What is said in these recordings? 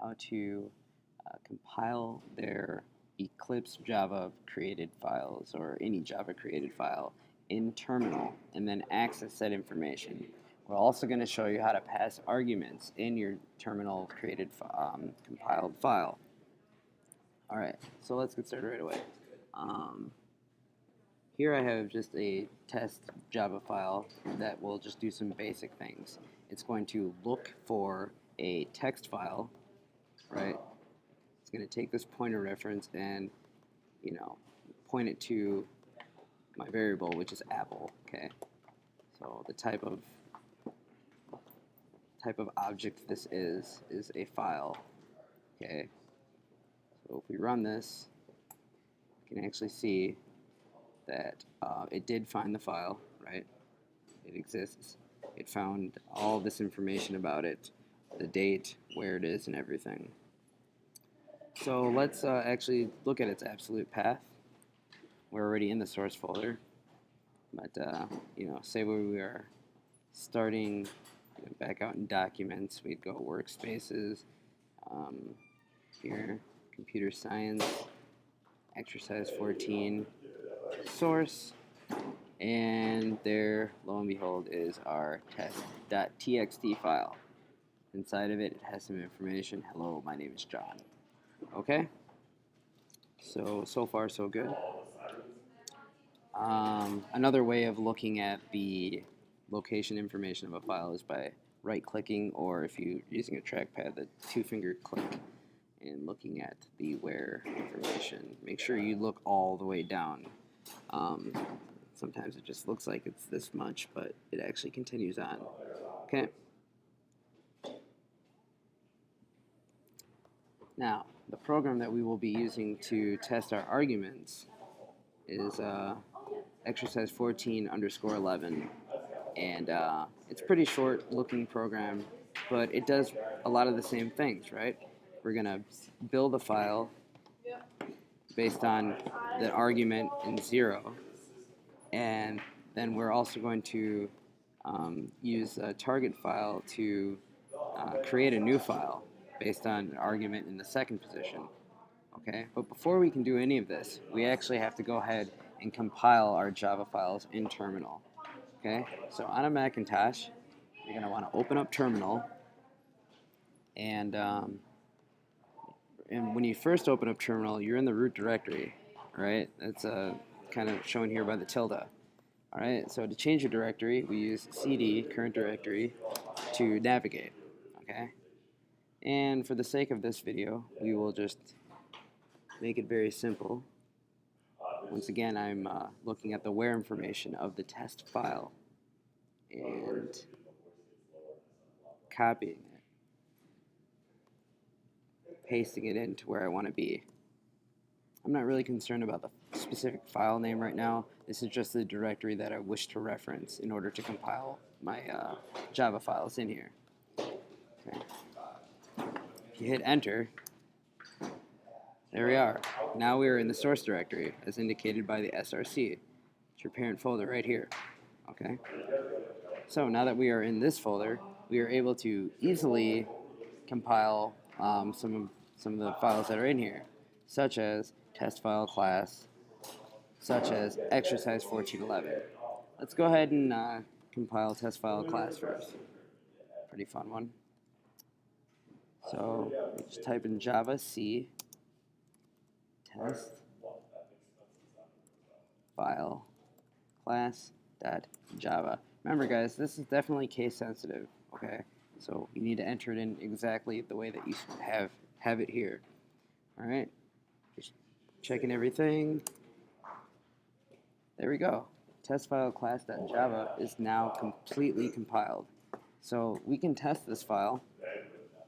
how to compile their Eclipse Java created files or any Java created file in terminal and then access that information. We're also going to show you how to pass arguments in your terminal created compiled file. Alright, so let's get started right away. Here I have just a test Java file that will just do some basic things. It's going to look for a text file, right? It's going to take this pointer reference and, point it to my variable, which is apple, okay? So the type of object this is a file, okay? So if we run this, you can actually see that it did find the file, right? It exists. It found all this information about it, the date, where it is, and everything. So let's actually look at its absolute path. We're already in the source folder, but say where we are starting, back out in documents, we'd go workspaces, here, computer science, exercise 14, source, and there, lo and behold, is our test.txt file. Inside of it, it has some information. Hello, my name is John. Okay? So far, so good. Another way of looking at the location information of a file is by right-clicking, or if you're using a trackpad, the two-finger click and looking at the where information. Make sure you look all the way down. Sometimes it just looks like it's this much, but it actually continues on. Okay. Now, the program that we will be using to test our arguments is exercise 14_11, and it's a pretty short looking program, but it does a lot of the same things, right? We're going to build a file based on the argument in 0, and then we're also going to use a target file to create a new file based on an argument in the second position. Okay, but before we can do any of this, we actually have to go ahead and compile our Java files in terminal. Okay, so on a Macintosh, you're going to want to open up terminal, and when you first open up terminal, you're in the root directory, right? That's kind of shown here by the tilde. Alright, so to change your directory, we use cd, current directory, to navigate. Okay, and for the sake of this video, we will just make it very simple. Once again, I'm looking at the where information of the test file and copying it, pasting it into where I want to be. I'm not really concerned about the specific file name right now. This is just the directory that I wish to reference in order to compile my Java files in here. Okay. If you hit enter, there we are. Now we are in the source directory as indicated by the src. It's your parent folder right here. Okay. So now that we are in this folder, we are able to easily compile some of the files that are in here, such as test file class, such as exercise 14:11. Let's go ahead and compile test file class first. Pretty fun one. So we just type in Java C test file class.java. Remember, guys, this is definitely case sensitive. Okay, so you need to enter it in exactly the way that you have it here. All right. Just checking everything. There we go. Test file class.java is now completely compiled. So we can test this file.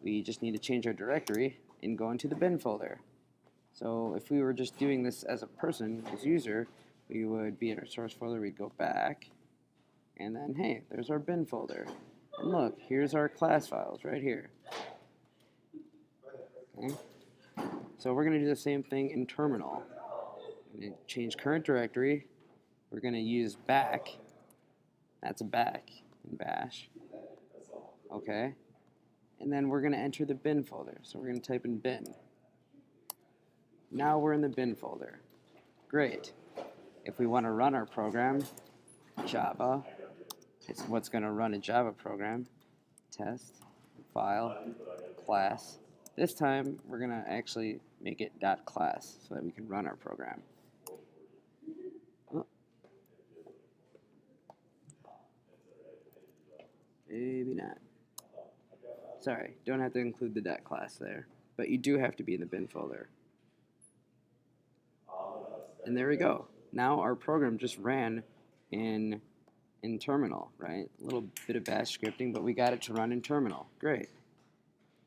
We just need to change our directory and go into the bin folder. So if we were just doing this as a person, as user, we would be in our source folder, we'd go back, and then hey, there's our bin folder. And look, here's our class files right here. Okay. So we're going to do the same thing in terminal. We're going to change current directory. We're going to use back. That's a back in bash. Okay. and then we're going to enter the bin folder. So we're going to type in bin. Now we're in the bin folder. Great. If we want to run our program, Java, it's what's going to run a Java program. Test, file, class. This time we're going to actually make it .class so that we can run our program. Oh. Maybe not. Sorry, don't have to include the .class there, but you do have to be in the bin folder. And there we go. Now our program just ran in terminal, right? A little bit of bash scripting, but we got it to run in terminal. Great.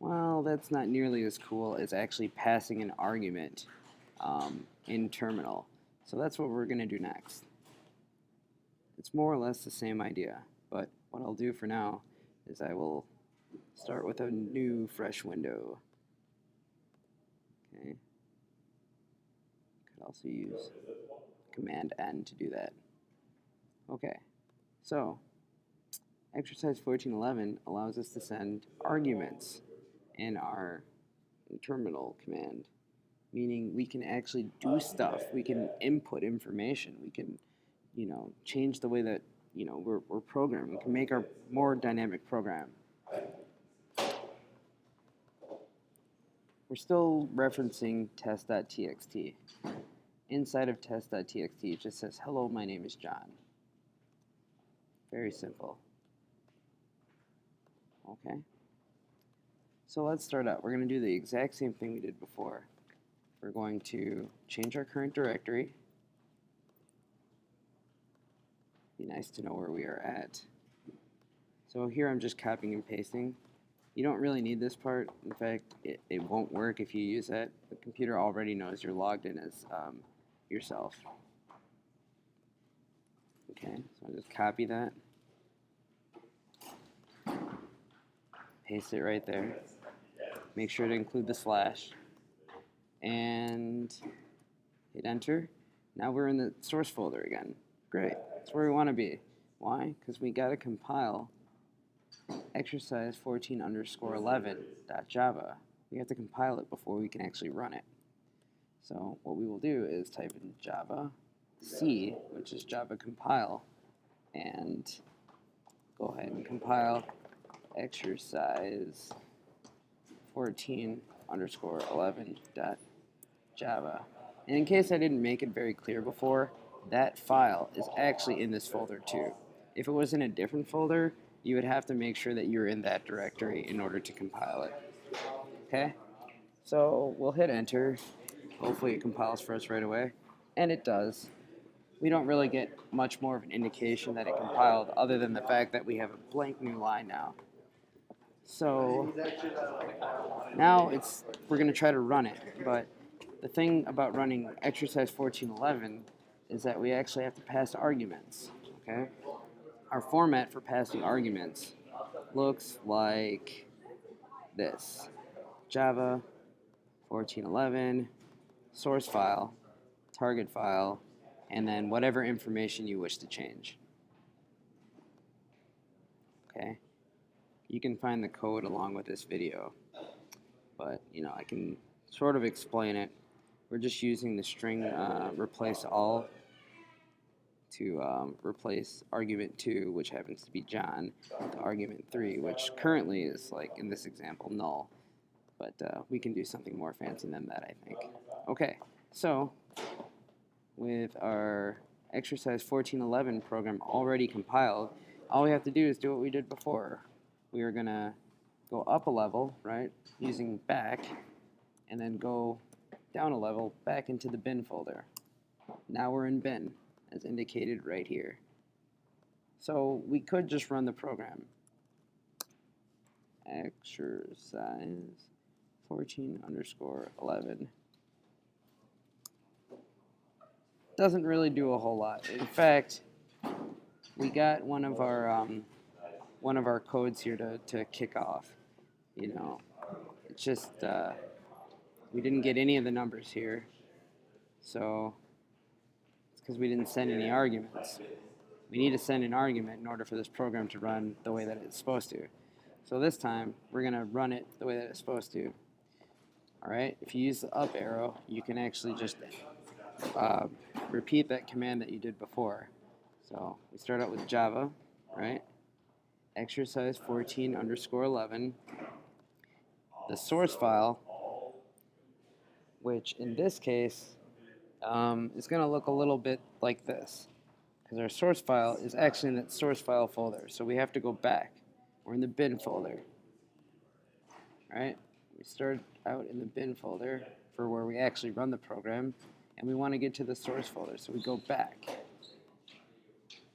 Well, that's not nearly as cool as actually passing an argument in terminal. So that's what we're going to do next. It's more or less the same idea, but what I'll do for now is I will start with a new fresh window. Okay. Could also use Command N to do that. Okay. So, exercise 1411 allows us to send arguments in our terminal command, meaning we can actually do stuff. We can input information. We can, change the way that, we're programming. We can make our more dynamic program. We're still referencing test.txt. Inside of test.txt, it just says, hello, my name is John. Very simple. Okay. So let's start out. We're going to do the exact same thing we did before. We're going to change our current directory. Be nice to know where we are at. So here I'm just copying and pasting. You don't really need this part. In fact, it won't work if you use that. The computer already knows you're logged in as yourself. Okay, so I'll just copy that. Paste it right there. Make sure to include the slash. And hit enter. Now we're in the source folder again. Great, that's where we want to be. Why? Because we got to compile exercise 14_11.java. We have to compile it before we can actually run it. So what we will do is type in Java C, which is Java compile, and go ahead and compile exercise 14_11.java. And in case I didn't make it very clear before, that file is actually in this folder too. If it was in a different folder, you would have to make sure that you're in that directory in order to compile it. Okay? So we'll hit enter. Hopefully it compiles for us right away. And it does. We don't really get much more of an indication that it compiled other than the fact that we have a blank new line now. So now we're going to try to run it. But the thing about running exercise 1411 is that we actually have to pass arguments. Okay? Our format for passing arguments looks like this. Java 1411, source file, target file, and then whatever information you wish to change. Okay? You can find the code along with this video, but I can sort of explain it. We're just using the string replace all to replace argument 2, which happens to be John, with argument 3, which currently is, like in this example, null. But we can do something more fancy than that, I think. Okay, so with our exercise 1411 program already compiled, all we have to do is do what we did before. We are going to go up a level, right, using back, and then go down a level back into the bin folder. Now we're in bin, as indicated right here. So we could just run the program. Exercise 14_11. Doesn't really do a whole lot. In fact, we got one of our codes here to kick off. It's just we didn't get any of the numbers here, so it's because we didn't send any arguments. We need to send an argument in order for this program to run the way that it's supposed to. So this time, we're going to run it the way that it's supposed to. All right, if you use the up arrow, you can actually just repeat that command that you did before. So we start out with Java, right? Exercise 14 underscore 11. The source file, which in this case is going to look a little bit like this, because our source file is actually in that source file folder. So we have to go back. We're in the bin folder, right? We start out in the bin folder for where we actually run the program, and we want to get to the source folder. So we go back,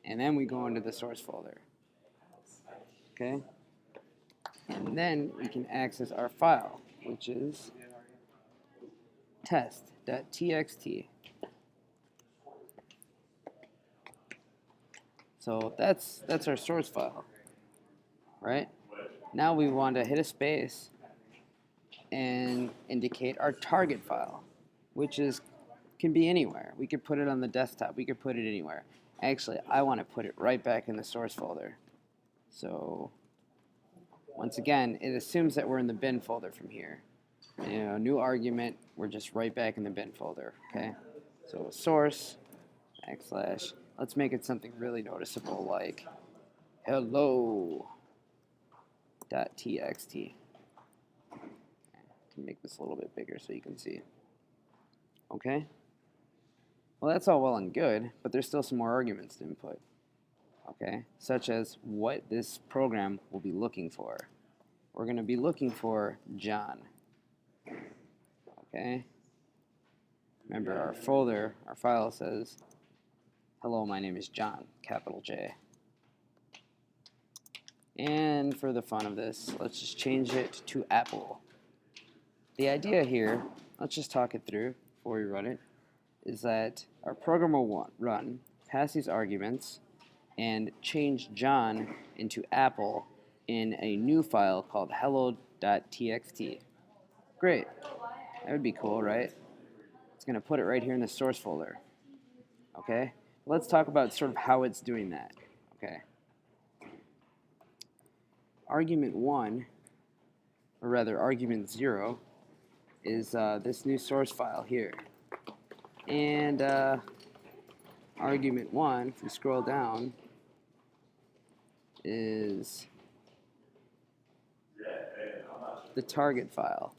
and then we go into the source folder, okay? And then we can access our file, which is test.txt. So that's our source file, right? Now we want to hit a space and indicate our target file, which can be anywhere. We could put it on the desktop. We could put it anywhere. Actually, I want to put it right back in the source folder. So once again, it assumes that we're in the bin folder from here. New argument, we're just right back in the bin folder, okay? So source, \, let's make it something really noticeable like hello.txt. Can make this a little bit bigger so you can see. Okay? Well, that's all well and good, but there's still some more arguments to input. Okay? Such as what this program will be looking for. We're going to be looking for John. Okay? Remember, our folder, our file says, hello, my name is John, capital J. And for the fun of this, let's just change it to Apple. The idea here, let's just talk it through before we run it, is that our program will run, pass these arguments, and change John into Apple in a new file called hello.txt. Great. That would be cool, right? It's going to put it right here in the source folder. Okay? Let's talk about sort of how it's doing that. Okay? Argument 1, or rather argument 0, is this new source file here. And argument 1, if we scroll down, is the target file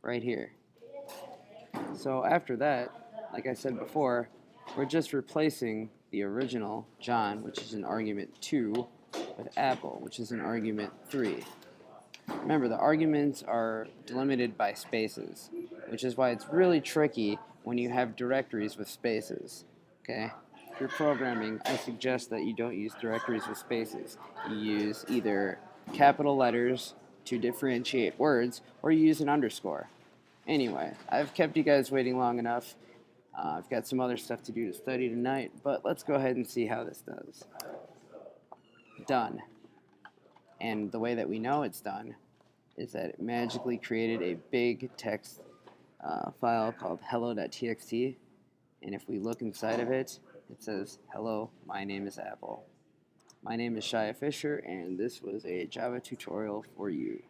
right here. So after that, like I said before, we're just replacing the original John, which is in argument 2, with Apple, which is in argument 3. Remember, the arguments are delimited by spaces, which is why it's really tricky when you have directories with spaces, okay? If you're programming, I suggest that you don't use directories with spaces. You use either capital letters to differentiate words, or you use an underscore. Anyway, I've kept you guys waiting long enough. I've got some other stuff to do to study tonight, but let's go ahead and see how this does. Done. And the way that we know it's done is that it magically created a big text file called hello.txt, and if we look inside of it, it says, hello, my name is Apple. My name is Shia Fisher, and this was a Java tutorial for you.